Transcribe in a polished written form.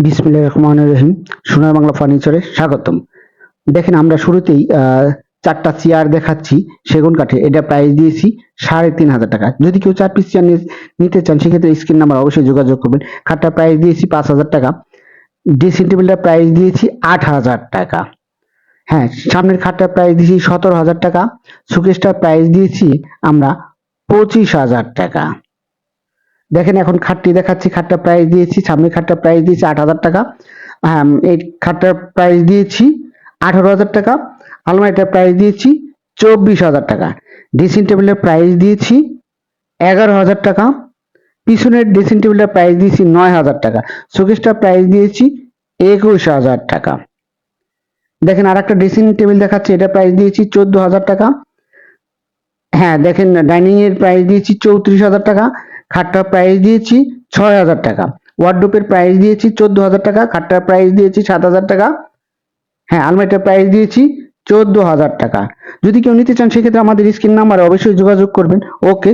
বিসমিল্লাহির রহমানির রহিম। সোনার বাংলা ফার্নিচারে স্বাগতম। দেখেন আমরা শুরুতেই চারটা চেয়ার দেখাচ্ছি সেগুন কাঠের। এটা প্রাইস দিয়েছি 3,500 টাকা। যদি কেউ 4 পিস চেয়ার নিতে চান সেক্ষেত্রে স্ক্রিন নাম্বার অবশ্যই যোগাযোগ করবেন। খাটটার প্রাইস দিয়েছি 5,000 টাকা। ড্রেসিং টেবিলটার প্রাইস দিয়েছি 8,000 টাকা। হ্যাঁ, সামনের খাটটার প্রাইস দিয়েছি 17,000 টাকা। শোকেসটার প্রাইস দিয়েছি আমরা 25,000 টাকা। দেখেন এখন খাটটি দেখাচ্ছি। খাটটার প্রাইস দিয়েছি, সামনের খাটটার প্রাইস দিয়েছি 8,000 টাকা। এই খাটটার প্রাইস দিয়েছি 18,000 টাকা। আলমারিটার প্রাইস দিয়েছি 24,000 টাকা। ড্রেসিং টেবিলের প্রাইস দিয়েছি 11,000 টাকা। পিছনের ড্রেসিং টেবিলের প্রাইস দিয়েছি 9,000 টাকা। শোকেসটার প্রাইস দিয়েছি 21,000 টাকা। দেখেন আর একটা ড্রেসিং টেবিল দেখাচ্ছি, এটা প্রাইস দিয়েছি 14,000 টাকা। হ্যাঁ দেখেন ডাইনিং এর প্রাইস দিয়েছি 34,000 টাকা। খাটটার প্রাইস দিয়েছি 6,000 টাকা। ওয়ার্ডরোবের প্রাইস দিয়েছি 14,000 টাকা। খাটটার প্রাইস দিয়েছি 7,000 টাকা। হ্যাঁ, আলমারিটার প্রাইস দিয়েছি 14,000 টাকা। যদি কেউ নিতে চান সেক্ষেত্রে আমাদের স্ক্রিন নাম্বারে অবশ্যই যোগাযোগ করবেন। ওকে।